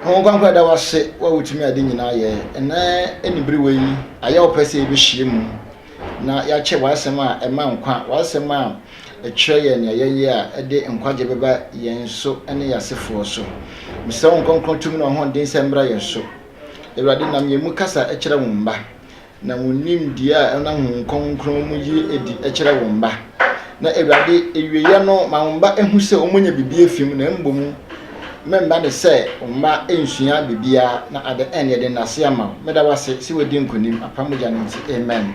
Kwankwa da wase wa wutumi ade nyina ye na enibiri we yi aya opese e be hyiemu na ya che wasem a ema nkwa wasem a etwe ye ne ye a ede nkwaje beba yenso ene yasefo so misa nkonkron tumi no ho den sembra yenso ewrade nam yemu kasa ekire wo mba na wonim dia na nkonkron mu yi edi ekire wo mba na ewrade ewiye no ma mba ehu se omonya bibie fim na mbomu memba de say mma ensua bibia na at the end ye de nase ama meda wase si wedi nkonim apamoja nti amen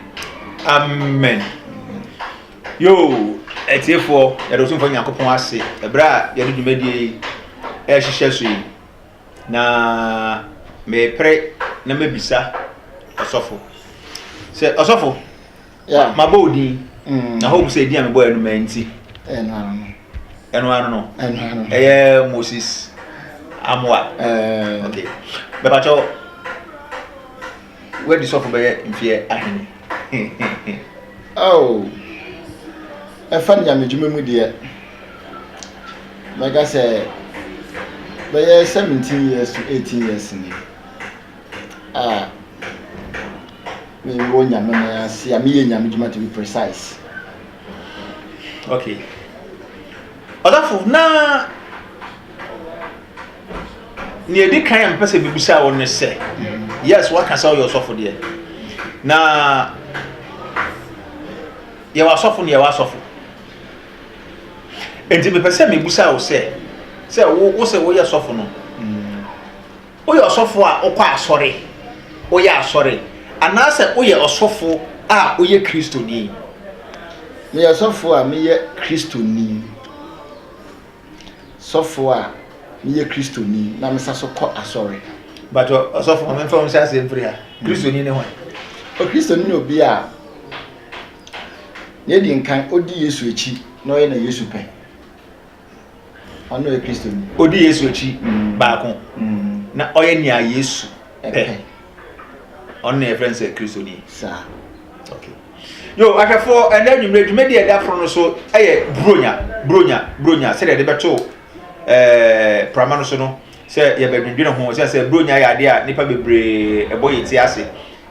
amen yo etiefo ya do sunfo Nyankopon ase ebra ya do dwumadi e hihye so yi na me pre na mebisa osofo se osofo yeah mabodi na hope say dia me boy no manti eno ano Moses Amwa. Okay. Bebacho, where the sofa be in fear ahini? Oh. E fan ya mejume mu de. Like I say, be 17 years to 18 years ni. Me wonya me na see am ye nya mejuma to be precise. Okay. Odafo na ni edi kan am pese bibisa won ne se yes what can say your sofo there na ye wa sofo ne ye wa sofo enti be pese me busa wo se wo se wo ye sofo no wo ye sofo a wo kwa asore wo ye asore ana se wo ye osofo a wo ye Kristo ni me ye sofo a me ye Kristo ni sofo a me Kristo ni na me saso ko asori but osofo me fam say say free ha Kristo ni ne ho o Kristo ni obi a ye di nkan odi Yesu echi na oye na Yesu pe ono e Kristo ni odi Yesu echi baako na oye ni a Yesu pe ono e friend say Kristo ni sa okay yo ahwefo ena nwumre dwumedi e da fro no so eye bronya say de beto pramano so no se ye bedwendwene ho se bronya ya ade a nipa bebre eboye ti ase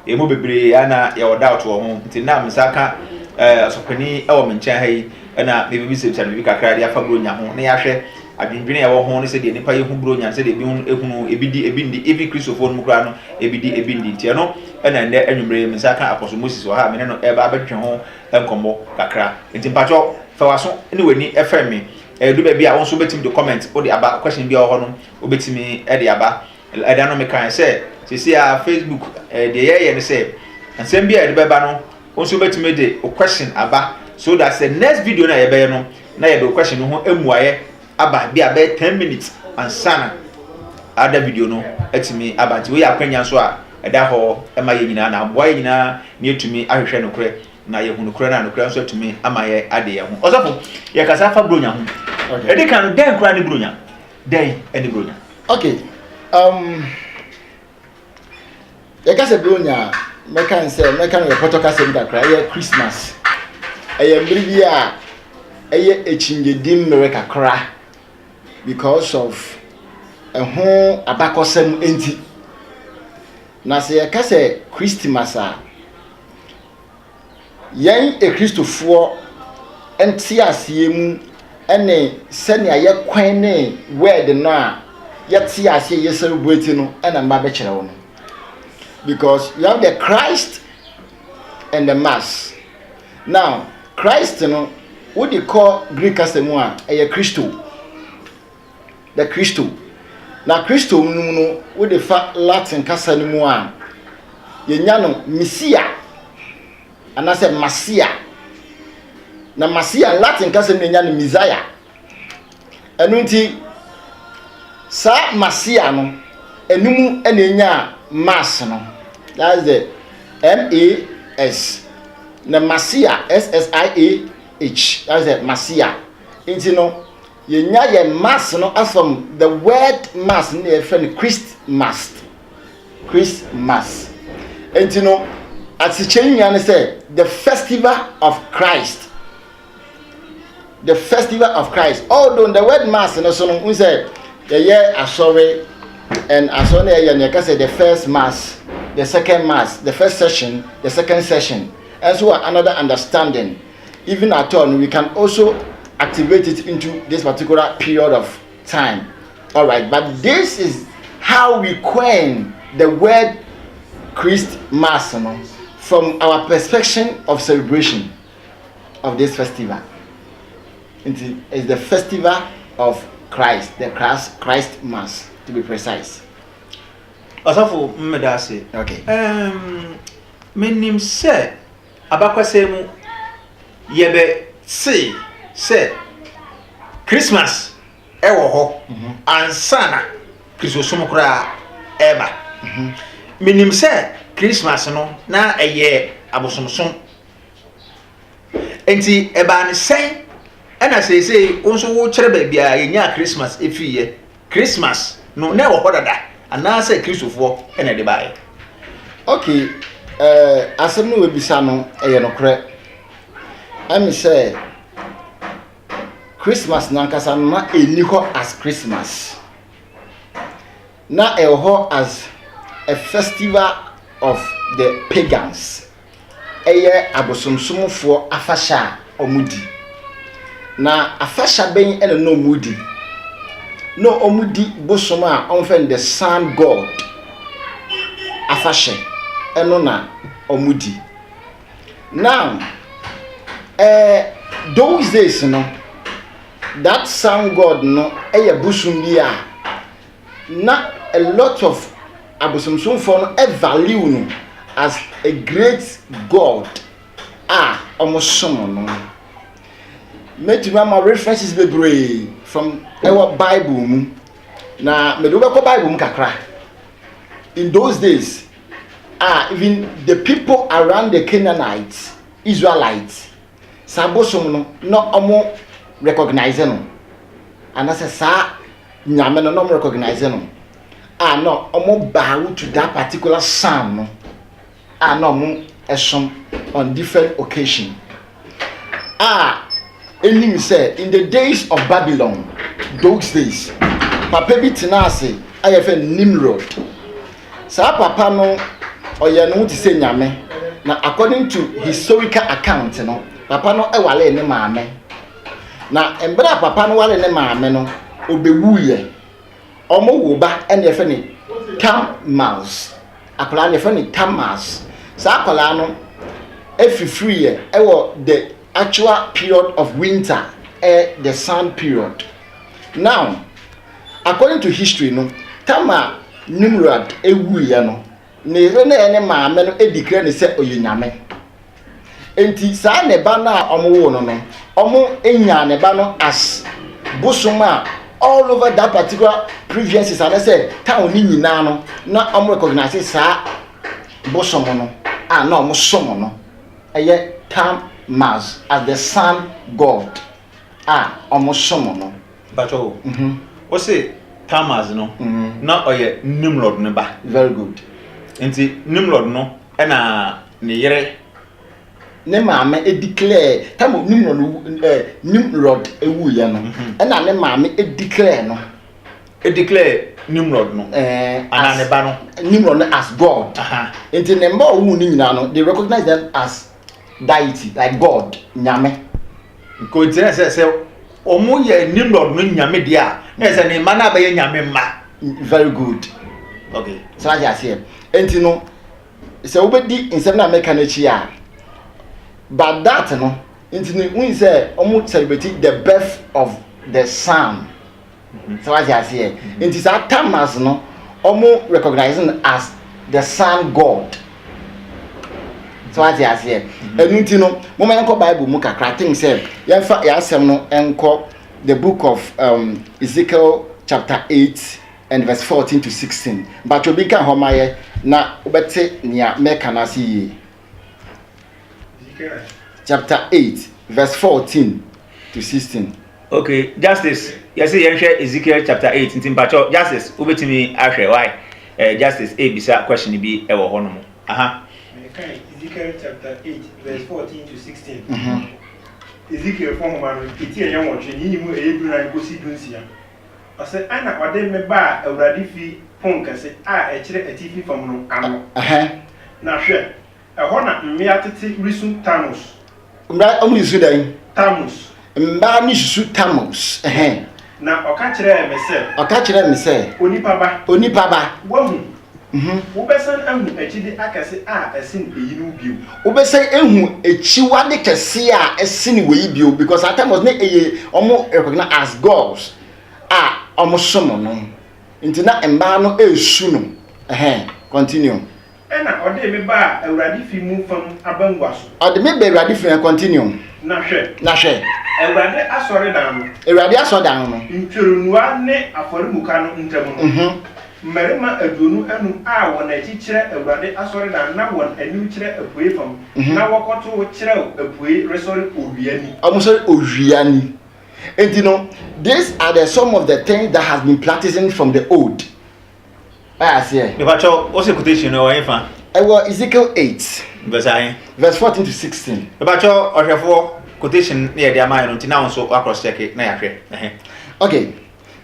e mo bebre ana ye oda out wo ho nti na msaka asopani e wo menchen hai na me bibi se bicha bibi kakra de afa bronya ho na ya hwe adwendwene ya wo ho ne se de nipa ye hu bronya se de bi hu ehunu ebindi evi Christopher no kra no ebindi nti no na nde anwumre msaka apostle Moses wo ha me no e ba abetwe ho enkombo kakra nti mpacho fa waso ne wani efrem do be bia won so betim to comment o de aba question bia ho no obetimi e de aba eda no me kan say see a Facebook de ye ne say ansem bia de be ba no won so betimi de o question aba so that the next video na ye be no na ye do question ho emuaye aba bia be 10 minutes ansana other video no etimi aba ti we akwanya so a eda ho e ma ye nyina na aboa ye nyina ne etumi ahwehwe no kure na ye hunu kure na no kure so etumi ama ye ade ye ho osofo ye kasa fa bronya ho okay edi kan den kura ni bronya den edi bronya okay ye kasa bronya mekan report kasa mi kakra ye Christmas eye mbiri a eye echingedim mere kakra because of ho abakosem enti na se ye kasa Christmas a yen e Christofo enti asiemu ene senia ye kwan ne word no a ye ti ase ye celebrate no ena mba be kire wo no because you have the Christ and the mass. Now Christ no what they call Greek asemu a eye Christo, the Christo. Na Christo no what they fa Latin kasa ni mu a ye nya no Messiah anase Messiah na Messiah Latin kasa ni nya no Messiah enu nti sa Messiah no enum enya mass no that's the MAS na Messiah SSIAH that's the Messiah nti no ye nya ye mass no from the word mass na ye friend Christmas nti no at the change and say the festival of Christ. Although the word mass no so no we say ye asore And as on the first mass, the second mass, the first session, the second session. And so another understanding. Even at all, we can also activate it into this particular period of time. All right, but this is how we coin the word Christmas, you know, from our perspective of celebration of this festival. It is the festival of Christ, the Christ Mass, to be precise. Asafo mmedase. Okay. Menim se abakwasemu yebe se Christmas ewo ho ansana Christosum kura eba. Menim se Christmas no na eye abosomsom. Enti eba ne sen ana sei onso wo kire ba bia yenya Christmas efiye. Christmas no na ewo ho dada anase Christofo ena de bae. Okay, asem no we bisa no eye no kre. Am say Christmas na nkasa na eni ho as Christmas. Na ho as a festival of the pagans. Eye abosomsomfo afasha omudi. Na afasha ben ene no omudi. No omudi bosoma onfen the sun god. Afashe eno na omudi. Now those days no, that sun god no eye busum bia na a lot of abosomsomfo no value no as a great god omosom no. Metima references bebre from our Bible mu na me do be ko Bible mu kakra. In those days even the people around the Canaanites, Israelites, sabosom no omo recognize no, and as sa nyame no recognize no, no omo bow to that particular sun no, no omo esom on different occasion. Enim say in the days of Babylon, those days, papa bi tenase ayefe Nimrod. Sa papa no oye no ti se nyame na according to historical account no, papa no wale ne maame. Na embra papa no wale ne maame no obewuye. Omo wo ba ene yefe ne Tammuz. Akola ne yefe ne Tammuz. Sa akola no free ewo the actual period of winter, the sun period. Now, according to history, no, Tama Nimrod ewuye no, ne ene maame no declare ne se oyenyame. Enti sa ne ba na omo wo no no, omo enya ne ba no as bosoma all over that particular provinces and say town ni nyina no na omo recognize sa bosomo no na omo somo no eye Tammuz as the sun god. Almost someone no. But what say Tammuz no? Na oye Nimrod ne ba. Very good. Enti Nimrod no na ne yere ne maame declare tamu Nimrod ewu ya no. Na ne maame declare no. Declare Nimrod no. Ana ne ba no. Nimrod as god. Enti ne mba owu ni nyina no, they recognize them as deity, like God, nyame. Because say omo ye Nimrod no nyame dia na say ne mana ba ye nyame ma. Very good. Okay. So I just here. Enti no say obedi insem na make na chi a. But that no, enti no when say omo celebrate the birth of the sun. So I just here. Enti say Tammuz no, omo recognizing as the sun god. So what you say? Enunti no, mo ma enko Bible mu kakra think say, yemfa yasem no enko the book of Ezekiel chapter 8 and verse 14 to 16. But you be kan homaye na obete nia meka na si Ezekiel chapter 8 verse 14 to 16. Okay, Justice. You say you share Ezekiel chapter 8 ntim pacho Justice obetimi ahwe why Justice bisa question bi e wo hono mo. Ezekiel chapter 8, verse 14 to 16. Ezekiel from Homan, Iti and Yamoch, and Yimu Abraham Kosi Dunsia. ɔsɛ ana ɔde me ba awurade fi pon kɛse a ɛkyerɛ atifi fam no ano na hwɛ ɛhɔ na mmea tete risu tamus mbra ɔmo risu dan tamus mbaa ni susu tamus na ɔka kyerɛ me sɛ onipa ba wahu wobɛsan ahu akyide akɛse a ɛsen eyi no bio wobɛsan ehu echiwade kɛse a ɛsen weyi bio because at times ne eye ɔmo recognize as gods ɔmo som no nti na mbaa no esu no continue ɛna ɔde me ba awurade fi mu fam abangua so ɔde me ba awurade fi continue na hwɛ awurade asɔredan no ntwerunua ne afɔremuka no ntam no mmarima aduonu anum a wɔn akyi kyerɛ awurade asɔredan na wɔn anim kyerɛ apuei fam na wɔkɔto kyerɛ apuei resɔre owiani ɔmo sɔre owiani enti no these are the some of the things that has been practicing from the old I say me bacho what's the quotation no wan fa Ezekiel 8 verse 14 to 16 me bacho ohwefo quotation na ye de amay no ntina won so across check na ya hwe okay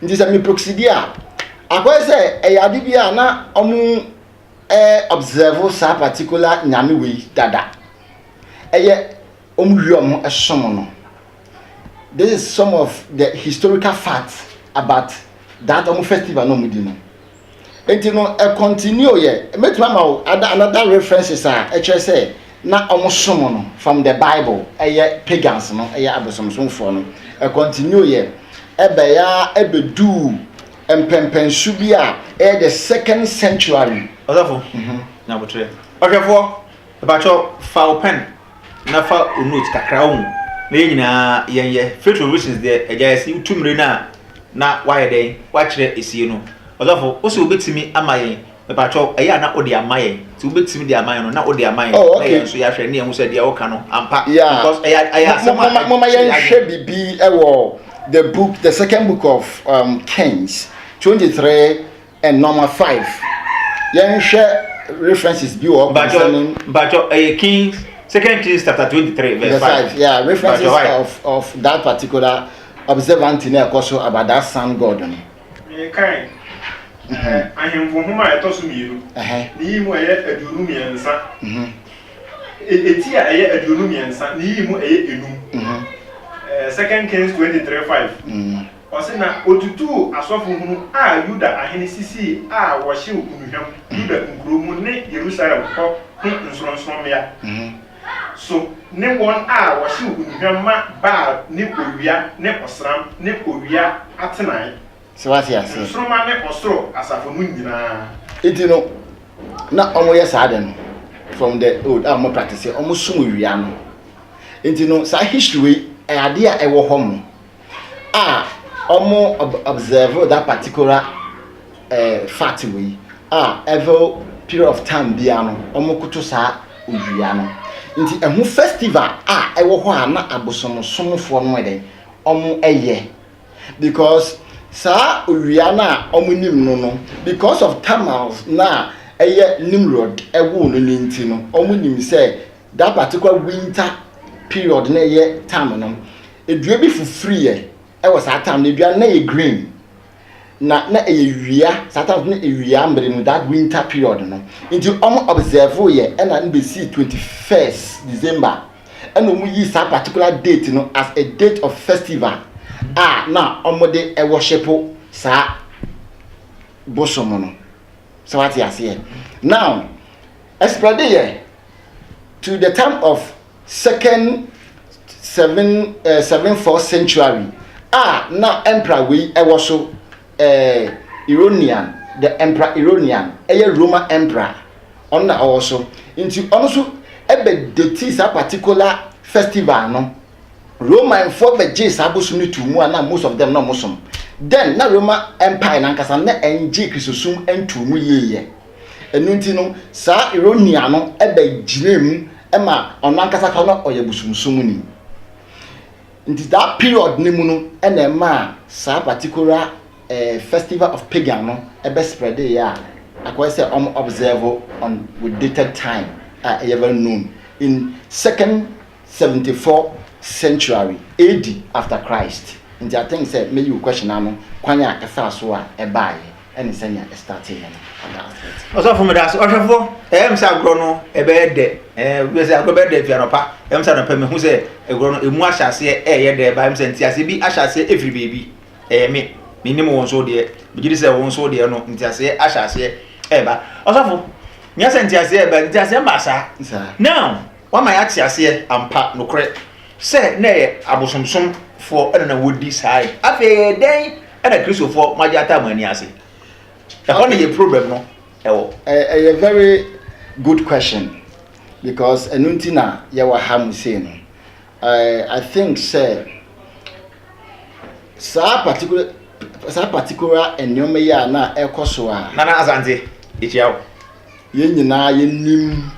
nti say me proxy a akwai say eyade bia na omu observe sa particular nyame we dada eye omu wi omu esom no. This is some of the historical facts about that omu festival no mudi no. Enti no continue ye metuma ma another references a say na omu som no from the Bible eye pagans no eye abosomsomfo no continue ye ebe ya ebedu empempensu bi a the 2nd century odafo na botre ohwefo bacho fa pen na fa note kakra wo na nyina yenye faith revolutions there ejaisi utumre na why dey wa kire esie no odafo o se obetimi amayen me bacho eya na odi amayen ti obetimi di amayen no na odi amayen na yen so ya hwe ne hu se de wo ka no ampa because eya mama yen hwe bibi ewo the second book of Kings 23 and number 5 yen hwe references bi o bacho Kings 2 Kings chapter 23 verse 5 yeah references of that particular observant in also about that sun god no kai ahemfo homa etoso miru ni mu eye adunu miensa eti a eye adunu miensa ni mu eye enum 2 Kings 23:5 osina otutu asofo hunu a Yuda ahene sisi a wo hye okunuhwam Yuda nkromu ne Jerusalem ko nsronsoromya so ne won a wo hye okunuhwam ma ba ne owia ne osram ne owia atenai so what you say nsroma ne osro asafo mu nyina enti no na omo ye saade no from the old omo practice omo sum owia no enti no sa history ade a ewo hom omo observe that particular fact we every period of time bia no omo kuto sa owia no nti ehu festival ewo ho na abosomsomfo no eden omo eye because sa owia na omo nim no because of Tammuz na eye Nimrod ewo no nti no omo nim say that particular winter period na eye time no edua bi free ewo sa time na edua na green na eye wia sa time na ewia mbre no that winter period no nti omo observe ye na be see 21st December and omo yi sa particular date no as a date of festival na omo de worship sa bosom no so what you say now spread here to the time of 7th century na emperor we was so Iranian the emperor Iranian Roman emperor on also into also ebe date is a particular festival no Roman for the Jews abusunu to mu na most of them no Muslim then na Roman empire na nkasa na enje Christosum entu mu yeye enunti no sa Iranian no ebe ginemu ema onankasa ka no oyebusumsum ni nti that period ni mu no ena ma sa particular festival of pagan no ebe spread ya akwa say observe on with dated time ever known in 2nd 74 century AD after Christ nti I think say me you question ano kwanya e fa so a e baaye ene senya e start here no also for me that ohwefo say agro no e be de we say agro be de fia no pa say no pa me hu say agro no emu ahyase ye de ba say ntiase bi ahyase every baby me nim won so de bi gidi say won so de no ntiase ahyase ba also for nya say ntiase ba ntiase ba sa now wa ma ya tiase ampa no kre say na ye abosomsom for na wodi sai afi den na Christopher majata mani ase the problem no a very good question because enuntina yawa ham say no I think say sa particular enyome ya na ekoso a nana azante echiawo ye nyina ye nim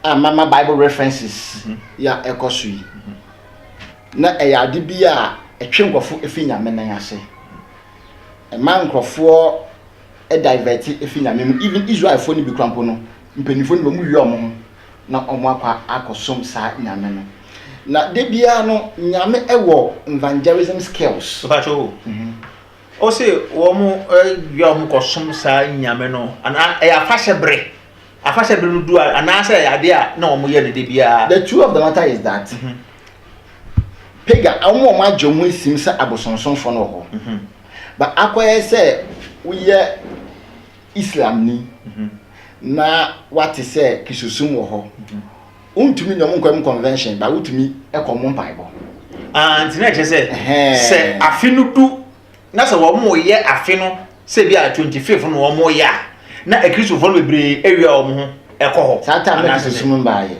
mama Bible references ya ekoso yi na eyade bia etwe nkofo efinya menan ase man nkrofo divert efinya mem even Israel fo ni bi krampo no mpanifo ni mu wi omo na omo akwa akosom sa nyame no na de bia no nyame ewo evangelism skills so pacho o se wo mu wi omo kosom sa nyame no ana e afahyebre no du ana say ade a na omo ye ne de bia. The truth of the matter is that pagan omo adwomu esim sa abosonson fo no ho but akoye say we Islam ni na what is say kisusum wo ho untumi nyom nkwam convention ba utumi ekomo Bible anti na say afinu du na say wo mo ye afinu say bia 25th no wo mo ya na e Christopher bebre area wo ho ekoho satan na kisusum ba ye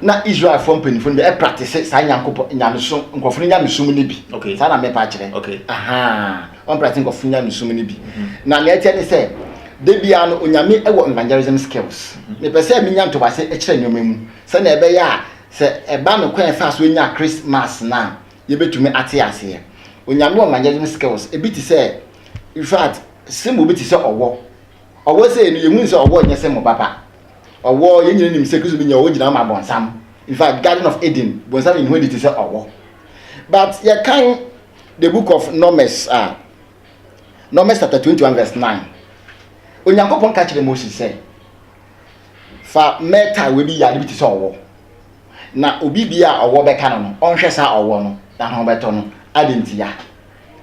na Israel from penifo be e practice sa nyankopɔ nyamesom nkofo nyamesom ne bi sa na me pa kire on practice nkofo nyamesom ne bi na me etie ne say de bia no onyame ewo evangelism skills me pese me nya ntobase e kire nyoma mu se na ebe ya se eba no kwan fa so nya Christmas na ye betumi ate ase onyame evangelism skills e bi ti say in fact simo bi ti say owo say no ye hu say owo nya say mo papa owo ye nyina nim say Kristo bi nya owo gina ma bonsam in fact Garden of Eden bonsam in when it say owo but ye kan the book of Numbers Numbers chapter 21 verse 9 onyankopon ka kire Moses say fa meta we bi ya de bi ti say owo na obi bia owo be ka no onhwe sa owo no na ho beto no adentia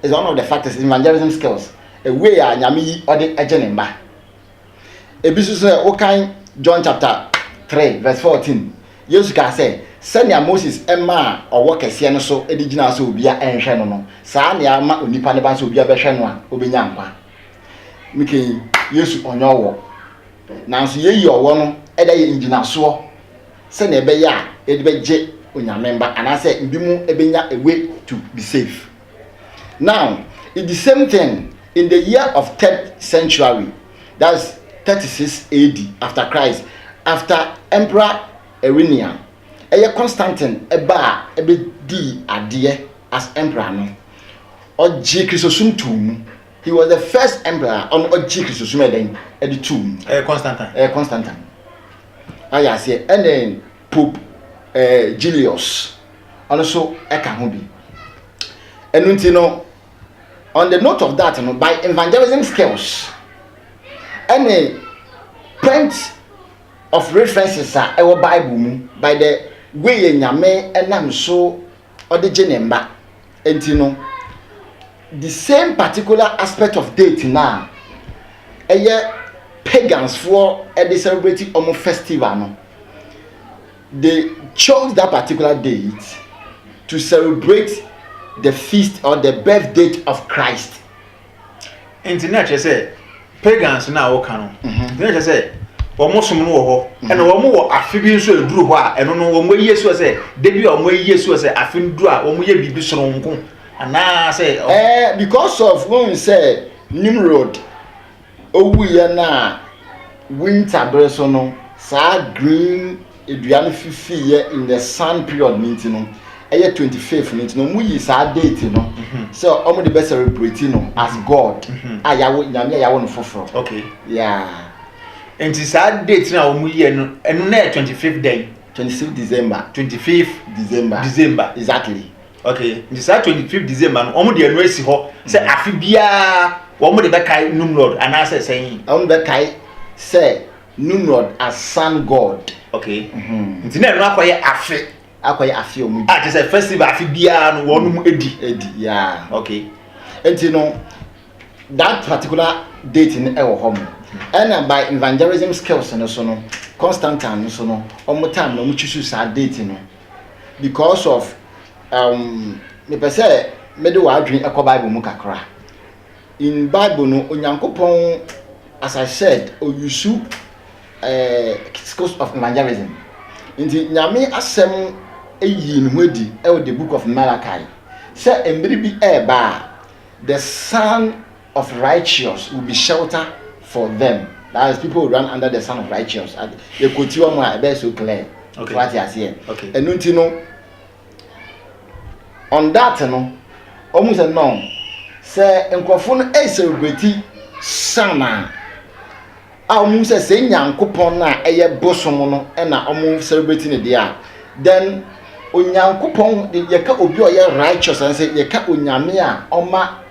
is one of the factors in evangelism skills a way a nyame yi ode agene mba ebisu say o kan John chapter 3 verse 14 Jesus ka say senia Moses ema owo kese no so edigina so obia enhwe no saa ne ama onipa ne ba so obia be hwe no a obenya nkwa mike Yesu onyowo nanso yeyi owo no eda ye ingina so se na ebe ya edi beje onyamemba anase mbimu ebenya a way to be safe. Now it's the same thing in the year of 3rd century, that's 36 AD after Christ, after Emperor Irenian Constantine eba di adie as emperor no oji Christosum tum. He was the first emperor on oji Christosum edi tum Constantine aya say and then Pope Julius also eka ho bi enunti no on the note of that no by evangelism skills any print of references are our Bible mu by the way nyame enam so odege nemba enti no the same particular aspect of date now pagans for they celebrate omo festival no they chose that particular date to celebrate the feast or the birth date of Christ. Internet say pagans now can no say omosom no ho and omo wo afi bi nso eduru ho a eno no omo yesu say debi omo yesu say afi nduru a omo ye bibi soronko ana say because of when we say Nimrod owu ye na winter breso no sa green eduane fifi ye in the sun period meeting no 25th meeting no mu yi sa date no so omo the best celebrate no as God ayawo nyame ayawo no foforo. Okay, yeah. And this date now omo yi no eno na 25th day 26th December 25th December exactly. Okay, this 25th December, omo de anu esi ho. Say afi bia, omo de be kai Nimrod and I saying. Omo be kai say Nimrod as sun god. Okay. Nti na anu akoye afi omu. Ah, this festival afi bia no wonu edi. Yeah. Okay. And you know that particular date in ewo home. And by evangelism skills and so no Constantine so no omo time no mu choose that date no because of me pe say me de wa adwen ekọ Bible mu kakra. In Bible no Onyankopon, as I said, oyusu skills of evangelism. Inti nyame asem eyi ni hodi e the book of Malachi. Say embere bi eba the son of righteous will be shelter for them. That is, people who run under the son of righteous. They quote you on be so clear. Okay. What you say. Okay. And you know on that no almost no say enkofo no e celebrate sana almost say nyankopon na eye bosom no e na omo celebrate ne dia then onyankopon ye ka obi oye righteous and say ye ka onyame a oma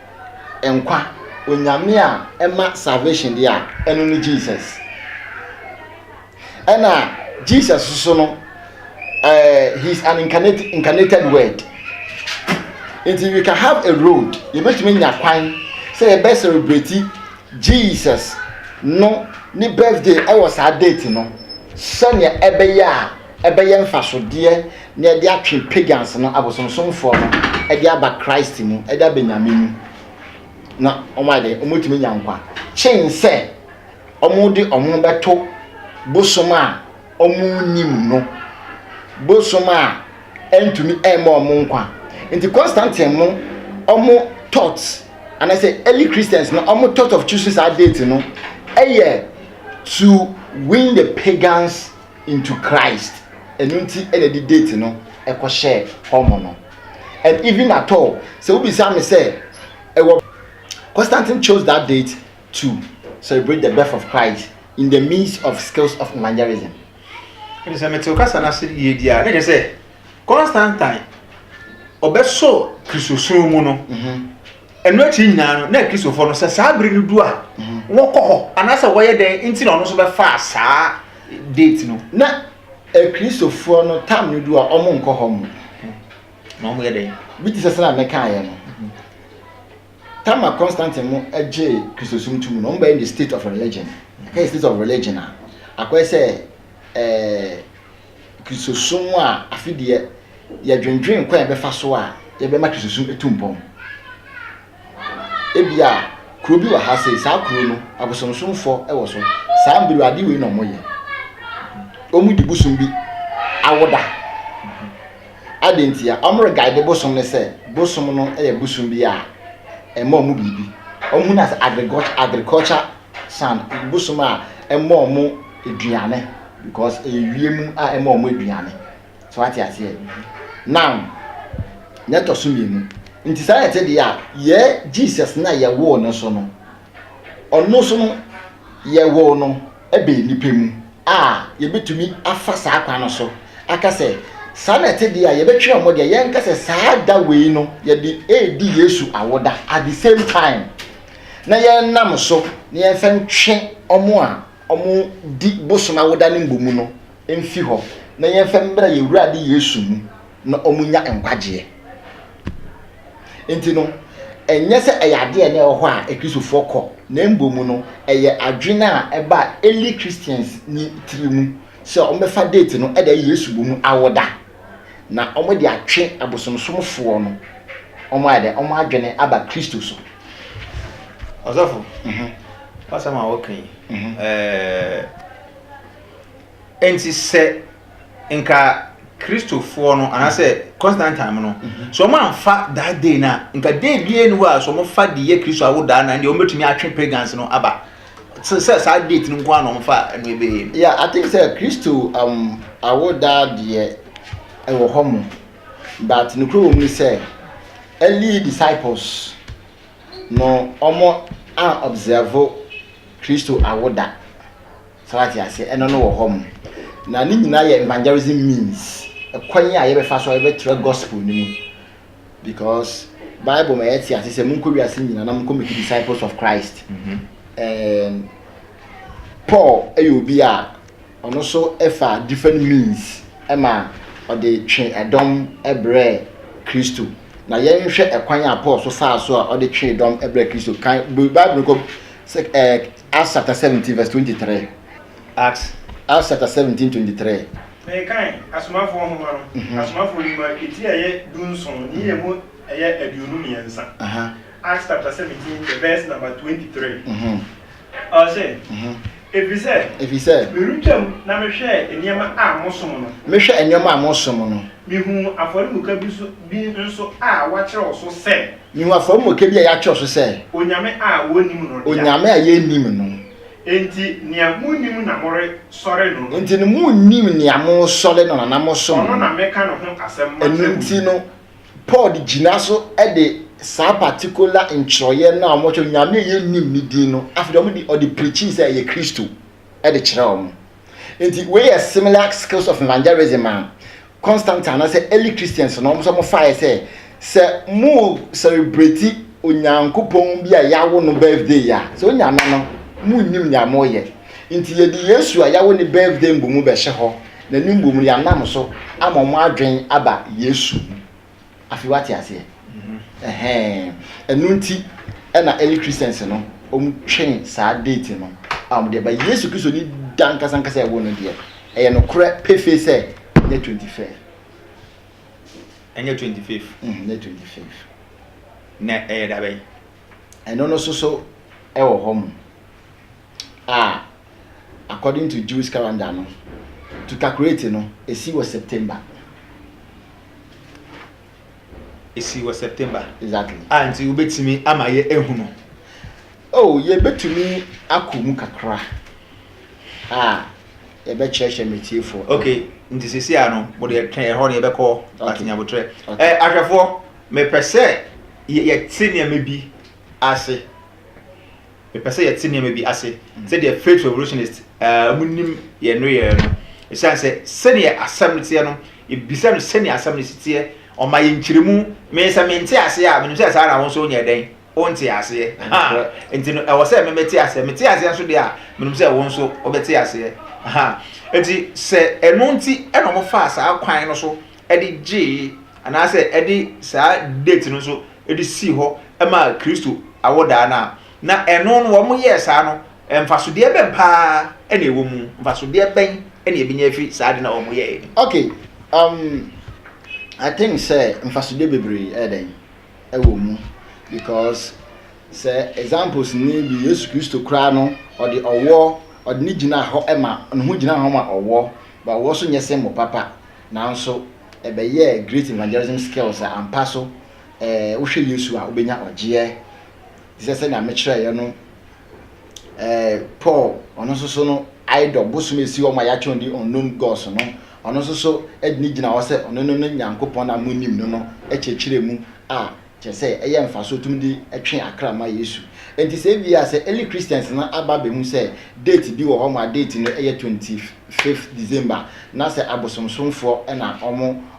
enkwa onyame a ema salvation dia eno ni Jesus ena Jesus so no he's an incarnated word. Until we can have a road, you must mean your kwan. Say a best celebrity Jesus. No, ni birthday. I was a date, no. Sonia Ebeya faso dear near the actual pagans. No, I was on some form. Edia ba Christ, no, Edia Benjamin. No, oh my day, Omutimi Yankwa. Chain say, Omudi Omubeto, Bosoma, Omunim, no. Bosoma, and to me, Emo Monkwa. Into Constantine omo thoughts and I say early Christians no omo thought of choosing that date no to win the pagans into Christ and until the date no e ko share hormone and even at all so we be say Constantine chose that date to celebrate the birth of Christ in the midst of skills of evangelism. It is a metokasa na se ye dia na say Constantine obeso kristosun mu no eno achi nyina no na kristofo no se saa bere no du a wokọ ho anasa woye den nti na ono so be fa saa date no na kristofo no tam no du a omo nkọ ho mu na omo ye den bi ti se na meka aye no tam Constantine mu eje kristosun tu mu no mba in the state of religion okay state of religion akwai se kristosun a afidie ya dwendwen kwa be fa so a ye be ma kristosun etumpom ebia kuro bi wa ha sei saa kuro no abosomsomfo e wo so saa mbiru ade we no moye omu di busum bi awoda adentia omre guide bosom ne se bosom no e busum bi a e ma omu bibi omu na agriculture san busum a e ma omu eduane because e wiem a e ma omu eduane so what you say now neto sumienu nti sa yete dia ye Jesus na ye wo no so no ono so no ye wo no ebe nipemu ye betumi afa sa akwa no so aka se sa na yete dia ye betwe omo dia ye nka se sa da we no ye di Yesu awoda at the same time na ye nam so na ye fa ntwe omo di bosom awoda ne mbomu no emfi ho na ye fa mbra ye wura di Yesu mu na omunya enkwaje enti no enye se eyade na ho a ekrisofo kọ na mbomu no eye adwena a eba early Christians ni trimu se ombefa date no eda Yesu bomu awoda na omo de atwe abosomsomfo no omo ade omo adwene aba Kristo so ozafo pasa ma okay enti se nka Christopher no anase Constantine no so man fa that day na nka day bie no wa so mo fa de ye Christo awoda na de o metumi atwe pagans no aba so sa date no kwa no mo fa no ebe yeah I think say Christo awoda de e wo homo but no kro mo say early disciples no omo observe Christo awoda so what you say eno no wo homo na ni nyina ye evangelism means kwanya ye be fa so ye be tra gospel ni because Bible may say as say munko wiase nyina na munko make disciples of Christ. And Paul obi a ono so efa different means ema or the train adom ebre Christo. Na yen hwe ekwan a Paul so fa so a or the train adom ebre Christo kan Bible ko Acts chapter 17 verse 23. Acts chapter 17:23. Kai asomafo ho ma no asomafo ni ma eti aye dunson ni ye mo aye aduonu miensa. Acts chapter 17 the verse number 23. Say if he said merutam na mehwe eniyama a mosom no mehwe eniyama a mosom no mihu aforimuka bi nso a wa kire oso se mihu aforimuka bi a ya kire oso se onyame a wonim no onyame a ye nim no enti nia munim na more sore no enti ne munim nia mo sore no na mo som no na meka no ho asem ma enti no Paul di gina so e de sa particular introye na mo cho nyame ye nim ni din no after dem di preaching say ye Christo e de kire o enti we are similar skills of evangelism man Constantine na say early Christians no so mo fire say mo celebrate onyankopon bi a yawo no birthday ya so onyame no mu nim nya moye nti ye di Yesu a yawo ni birthday mbumu be hye ho na nim mbumu ya nam so amom adwen aba Yesu afi wati ase enunti na early Christians no twen sa date no de ba Yesu Kristo ni danka sankasa ya wono de e no kure pefe se ne 25 enye 25 ne 25 na da bay eno no so e wo hom according to Jewish calendar no to calculate no esi was September. Esi was September. Exactly. Anti ubetimi ama ye ehunu. Oh, ye betumi akumu kakra. Ye be church metie for. Okay, nti sesi ano mo de twen e ho ne ye be ko atinya botre. Ahwefo me pese ye tinia mebi ase. Me pese ye tinia mebi ase. Say the faith revolutionist munim ye no ye no. E say ne assembly no e bisa no se ne assembly tie o ma ye nchiremu me se mente ase a me say sa na won so nya den onti ase enti no e wo say me meti ase nso de a me say won so obeti ase enti se eno nti e no mo fa sa kwan no so e di g ana say e di sa date no so e di si ho e ma Kristo awoda na eno no wo mo ye sa no emfaso de ben pa e na ewo mu emfaso de ben e na ebinya fi sa de na wo mo ye. Okay, I think say emfaso de bebre eden e wo mu because say examples ni bi Yesu Kristo kra no or the owo or ni gina ho ema no ho gina ho ma owo ba wo so nyese mo papa nanso e be ye great evangelism skills and paso wo hwe Yesu a obenya ogie say na me kire ye no Paul ono so no idol bosom esi o ma ya chon di unknown gods no ono so edni gina wo say ono no nyankopon na munim no echechire mu say eye mfaso tumdi etwen akra ma Yesu enti say bia say early Christians na aba be hu say date bi wo ho ma date no eye 25th December na say abosomsomfo na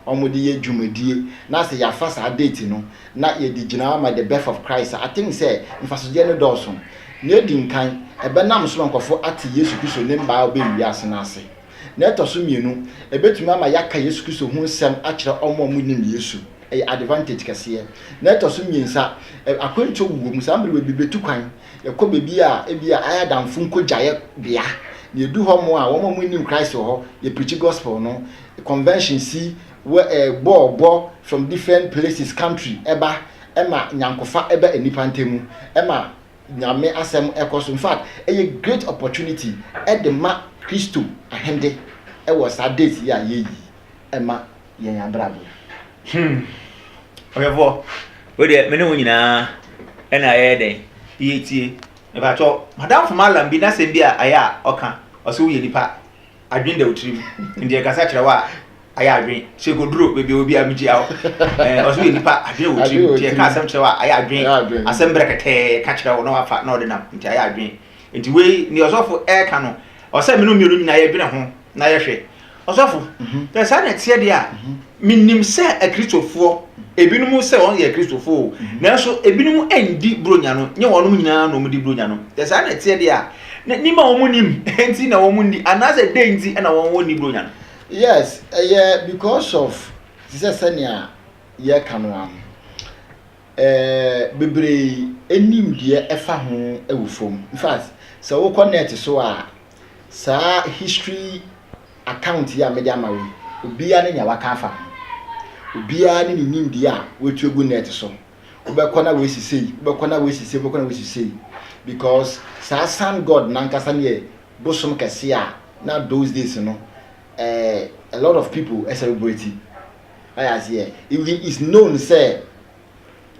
omo de ye dwumadie na say ya fa sa date no na ye di gina ma the birth of Christ. I think say mfaso de no dawson na di nkan ebe nam so nkofo ate Yesu Kristo ne mba obe wiase na ase na etoso mienu ebetumi ama yaka Yesu Kristo hu nsem a kire omo nim Yesu advantage kase na etoso miensa akwanto wuwo musambere we bibetu kwan yakọ bebi a ebia ayadamfo nkojaye bia na edu ho mo a wo mo nim Christ ho ye preach gospel no convention see where bo from different places country eba nyankofa eba enipa ntemu ema nyame asem ekoso. In fact a great opportunity at the ma Christo ahende e was a date ya yeyi ema yen abrabo. Okay, for we dey me no nyina e na ye den tie e ba to madam for malam bi na sem bi a aya oka o so ye nipa adwen da otrim ndi e kasa kire wa aya adwen se go duro be obi amji awo o so ye nipa adwen otrim tie ka asem kire wa aya adwen asem brekete ka kire wo no afa na odinam nti aya adwen nti we ni osofo e ka no o se me no mienu nyina ye dwen ho na ye hwe osofo pe sa na tie dia minim se a Christopher ebinom se on ye Christopher nanso ebinom endi bronya no nye wonum nyina no mudi bronya no yesa na tie de a nima omunim enti na omundi anaze de enti na woni bronya no. Yes, yeah, because of this senior ye kanwa bebre enim de efa ho ewufom. In fact, so we connect so a sa history account ya media mawe obia ne nya waka afa obia ne nim de a wetu egu net so obekona we sisei obekona we sisei obekona we sisei because sa san God nankasa ne bosom kese a na those days no a lot of people are celebrating. I say it is known say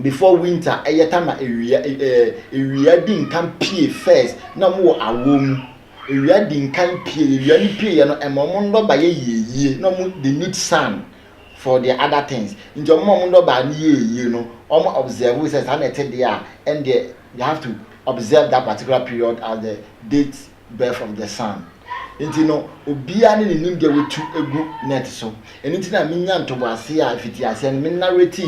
before winter ayetama area din kan pie first na mo awom area din kan pie area ni pie no emomondo ba ye no mo they need sun for the other things njo momondo ba ni ye no omo observe we say na te there and you have to observe that particular period as the date birth of the sun. Enti no obia ne nim de wetu egu net so enti na minya ntobo ase a fiti ase no me narrate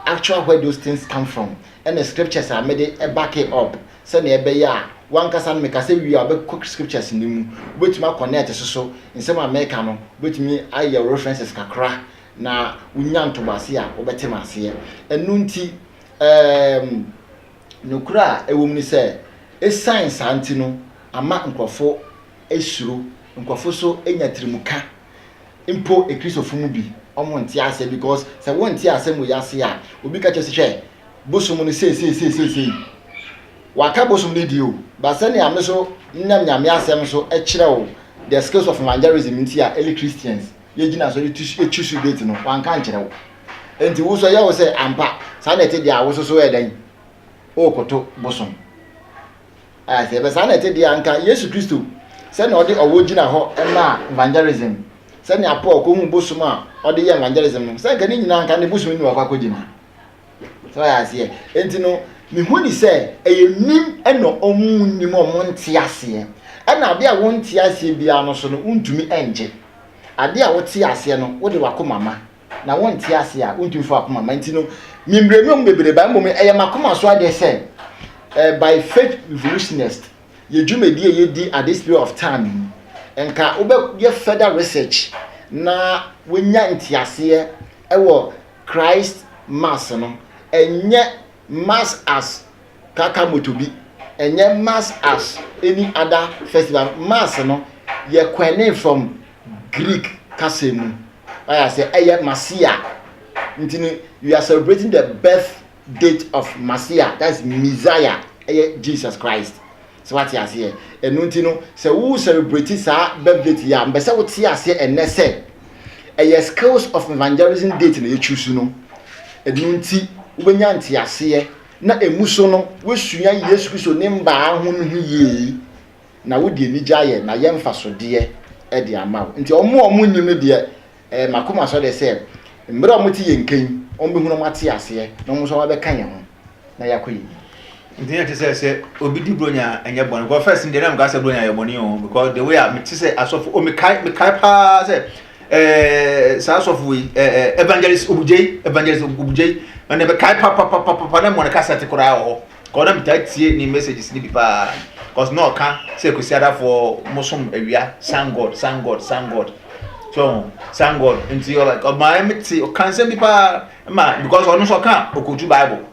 actual where those things come from and the scriptures are made back it up say na ebe ya one kasa no me kasa wi a be quick scriptures ni mu betuma connect so nsem America no betumi aye references kakra na unya ntobo ase a obetem ase enu nti nokura ewom ni say e science anti no ama nkrofo esuro nkwafo so enya trimuka impo e Christopher mu bi omo ntia ase because se won ntia ase mu yase a obi ka che se hwe bosum no sei waka bosum ne dio ba se ne ame so nyam asem so e kire wo the skills of evangelism ntia early Christians ye gina so echusu date no wanka nkire wo enti wo so ya wo se ampa sa na te dia wo so e dan o koto bosum ase be sa na te dia anka Yesu Kristo send odi owogina ho na evangelism send ya Paul ko hu bosum a odi ye evangelism no send gani nyina nka ne bosum ni wakwa kogina so ya se enti no me hu ni se eyenim eno omunnim omonte ase na ade a wonte ase bia no so no untumi enje ade a wote ase no wo de wakomama na wonte ase a untumi fo wakomama enti no mimbremi bebre ba mbom eye makoma so ade se by faith revolutionist ye jumedi ye di at this period of time enka obe ye further research na wenya ntiase ewo Christ mass no enye mass as kaka motobi enye mass as any other festival mass no ye kwene from Greek kasemu I say eye Messiah ntini you are celebrating the birth date of Messiah, that's Messiah Jesus Christ. So what you say enu ntino say who celebrate sa birthday ya mbese wo tie ase enne say a skills of evangelism date na you choose no enu nti ubenya nti ase na emuso no wesua Yesu Kristo ne mba ho no ye na wo die ni gyaye na ye mfaso de e de amawo nti omo nyim no de makoma so de say mbra mo ti yenkan ombe hu no mate ase na mo so wa be kan ye ho na yakoyi Indeed, to say, Obidi Bronya and Yabon. Well, first in the name, Gasa Bronya Yabonio, because the way I say, as of Omikaipa, South of we, Evangelist Ubujay, and never Kaipa, Panam, one Casa Tecorao, Godam Tati, ni messages, ni Pipa, because no can say Cusada for Mosom area, San God. So, San God, into your like, my mitzi, or can't send Pipa, because I know can't, or could you Bible?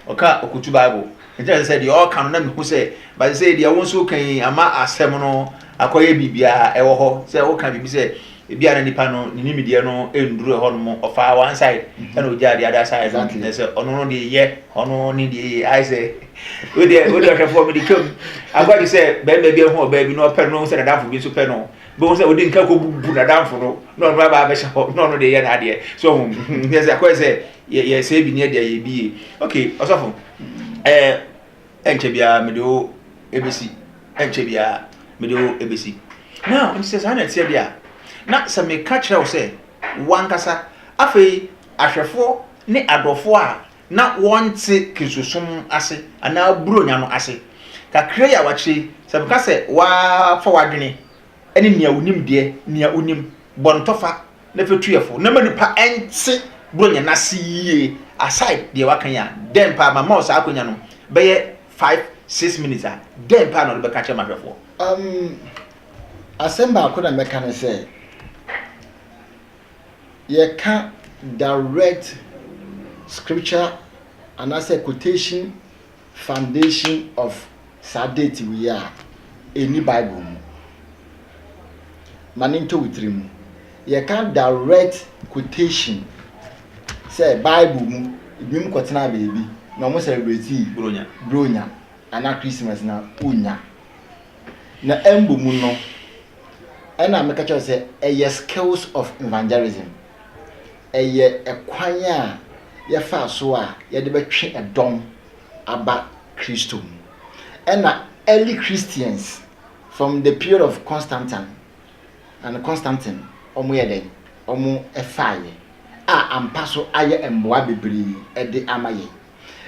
Okutu Bible. It just said you all can name who say, but say the ones who can ama a seminal, acquire bibia, ewo, say, what can be say, if you are any panel, Nimidiano, and drew a hormone of our one side, and we the other side, and they say, on only ye, on only the I say, with the for me to come. I'm going to say, baby, baby, no penals and a down for me to penal. But we didn't come a down for no rabbi bishop, none of the idea. So, there's a question, yes, say be near the be okay, also. Enchebia medo ABC Enchebia medo ABC now it says I said there na some me catch her say one kasa afei ahwefo ne adofo a na wonte kisusum ase ana buronya no ase kakra ya wachi some kasa wa fa wadwene ene nia unim de nia unim bontofa na fe tuyefo na ma nipa ente bronya na siye aside de wakan ya den pa ma mouse akonya no be ye 5-6 minutes a den pa no be ka che mahwefo asemba akona meka ne say ye can direct scripture and as a quotation foundation of sadate we are any bible maninto witrim ye can direct quotation say bible mu bim kwotena baby na mo celebrate bronya ana christmas na unya na embo mu no ena meka cho say skills of evangelism ekwan a ye fa so a ye de betwe edom aba Christo ena early Christians from the period of Constantine omo ye den omo efaye ampa so aye emboa bebiri de amaye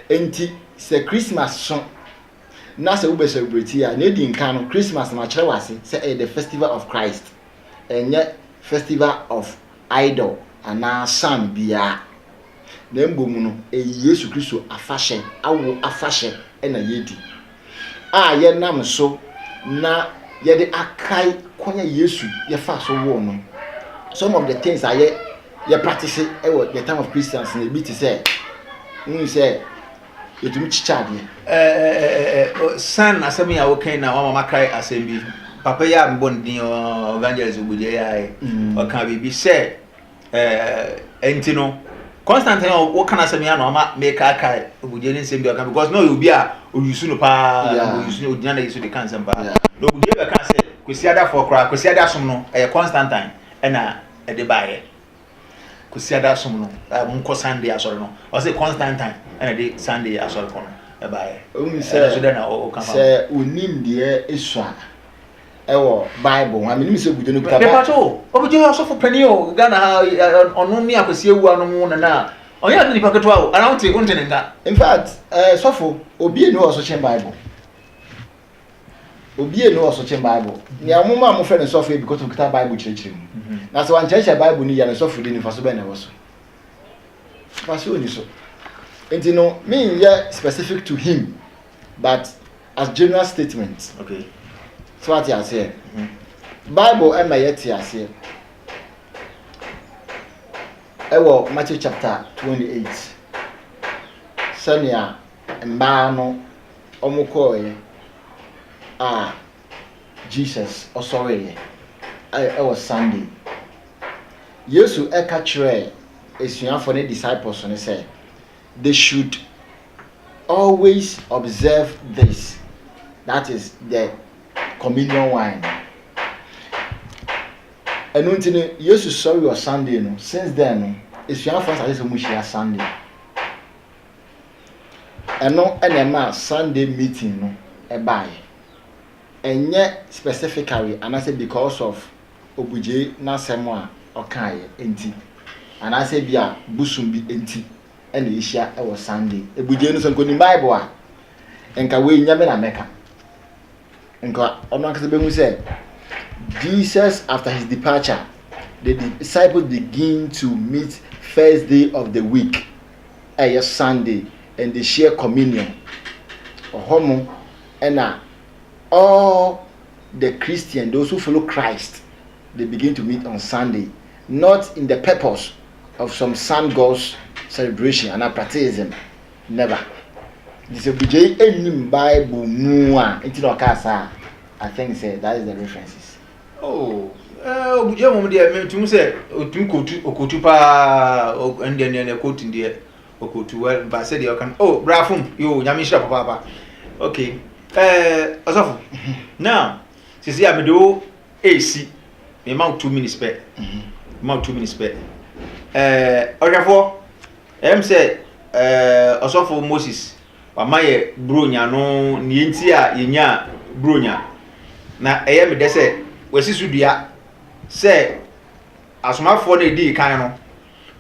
enti se Christmas so na se ube celebrate ya na di nkan no Christmas na kire wase se the festival of Christ enye festival of idol ana sun bia na mbomu no Yesu Kristo afahye awo afahye na yedi ye nam so na ye de akai konya Yesu ye fa so wo no some of the things ye practice the time of Christians na bi ti say say etumi chichade san asemi ya wokan na wa mama kai asembi papa ya mbondin evangelist obuje ya o kan bibi say entino Constantine wo kana asemi ya na ma make kai obuje ni nsembi o kan because no you be a oyusu no pa oyusu odina na yesu de kan semba no obuje be kan say kwesiada for kra kwesiada som no Constantine na e de bae kwesiada som no mko Sunday asoro no o say Constantine na de Sunday asoro kono e bae say so de na o kan say onim de esua ewo bible ha menim se obuje no kuta ba pato obuje asofo pani o Ghana ha ono ni akwesi ewu anu mu na onya de nipa keto awo ana wote kontinent nga in fact sofo obi enu oso chen bible obi enu oso chen bible ni amuma mo fe ne sofo because kuta bible chirechire mu na so wan church bible ni ya ne sofo de ni faso be na wo so faso ni so enti no mean yeah specific to him but as general statement. Okay. So what you say? Bible am yet you say. Ewo Matthew chapter 28. Sanya mbano omukoye Jesus osore ewo Sunday. Yesu ekachire esuafo ne disciples ne say they should always observe this. That is the communion wine. And until Jesus saw your Sunday, no. Since then, no, it's your first as a Sunday. And no, and Sunday meeting, no, a buy. And yet, specifically, and I said because of Obuje na semwa okay enti. And I said, yeah, busumbi enti. And the issue was Sunday. Obuje no son koni Bible a. Enka we nyame na meka. Enka ono akase be say Jesus after his departure the disciples begin to meet first day of the week Sunday and they share communion ohomo and all the Christians, those who follow Christ, they begin to meet on Sunday, not in the purpose of some sun gods celebration and baptism. Never. This is the Bible mua. I think that is the references. Oh, obuje mom de mentum say otum kotu pa ndene kotu de okotu well ba say de okan oh brafum yo nyame hira papa. Okay. Osofo. Now, sisi amedo AC me mount 2 minutes pe. Mount 2 minutes pe. Orafo say Osofo Moses wamaye bronya no ni enti a yenya bronya na me de say wesi sudua say asomafo na edi kan no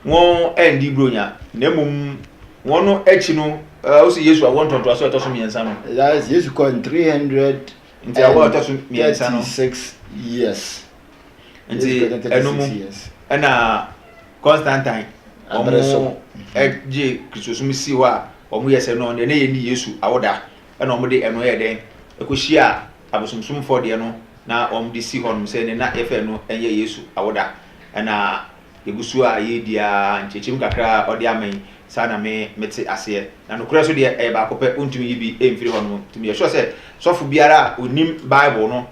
won endi bronya na mum won no echi no o si Yesu a won tonto aso etoso miensa no that is Yesu kon 300 nti a won etoso miensa no 6 years nti enum ɛna Constantine Abreso ɛgye Christosum si hɔ a ɔmo yɛ sɛ no ne yɛ ni Yesu awoda ɛna ɔmo de ɛno yɛ den ɛkɔhyia abosomsomfoɔ deɛ no na ɔmo de si hɔ no sɛ ne na yɛfɛ no ɛnyɛ Yesu awoda ɛna egusu a yɛdi a nkyɛkyɛm kakra ɔde amɛn saa na mete aseɛ na nokora so deɛ ɛyɛ baako pɛ ɔntumi yi bi ɛmfiri hɔ no tumi yɛ sure sɛ sɔfo biara a onim Bible no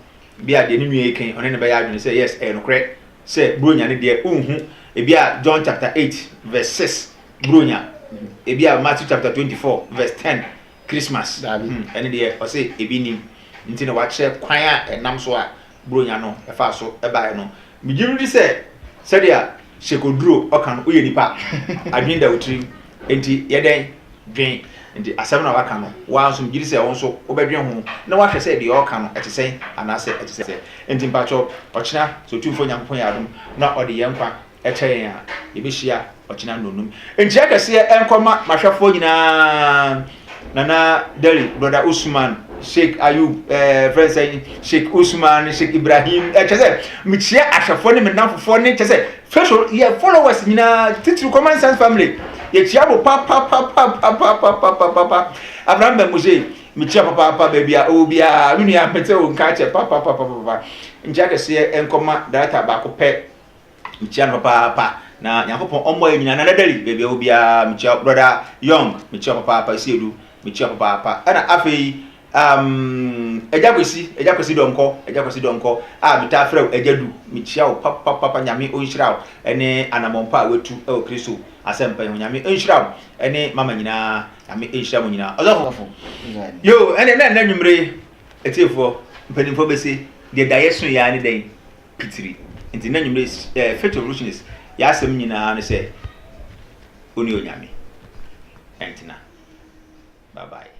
bia deɛ ne nua yɛkan ɔne ne bɛyɛ adwene sɛ yes ɛyɛ nokorɛ sɛ buronya ne deɛ ɔnhu ebi a John chapter 8 verse 6 buronya ebi a Matthew chapter 24 verse 10 Christmas ɛne deɛ ɔsɛ ebi nim nti na wakyerɛ kwan a ɛnam so a buronya no ɛfa so ɛbaeɛ no megye di sɛ sɛdeɛ Shekoduro ɔka no oyɛ nipa adwene da wotrim enti yɛdɛn dwen nti asɛm na waka no wa nso mgiri sɛ wo nso wobɛdwen ho na wahwɛ sɛ deɛ ɔka no ɛte sɛn anaasɛ ɛte sɛ enti mpatwɔ ɔkyena sɛ otumfo Nyankopɔn yɛ adom na ɔde yɛn nkwa ɛkyɛ yɛn a yɛbɛhyia ɔkyena nonum nkyia kɛseɛ ɛnkɔma mahwɛfoɔ nyinaa Nana Deli brother Usman Sheikh Ayub friend saying Sheikh Usman Sheikh Ibrahim kyɛ mekyia ahwɛfoɔ ne menamfofoɔ ne kyɛ sɛ first yɛ followers nyinaa titiri Common Sense family yɛkyia bo pa Abraham Bemuje mekyia papa baabi a obia me nua mpɛtɛ wo nka kyɛ pa nkyia kɛseɛ ɛnkɔma director baako pɛ mekyia no papa na Nyankopɔn ɔmmɔ yɛ nyinaa Nana Deli baabi a obia mekyia brother Young mekyia papa Siedu mekyia papa ɛna afei Ejakwesi donko a meta frɛ ejadu mekyia wo papa nyame onhyira wo ɛne anamompa a wetu ɛwɔ Kristo asɛmpa ho nyame onhyira wo ɛne mama nyinaa nyame onhyira mo nyinaa ɔzɔfo yo ɛne na nwumre etiefo mpanimfo bɛse de daye so ya ne den pitiri nti na nwumre Faith Revolutionist ya asɛm nyinaa ne sɛ oni onyame entina bye bye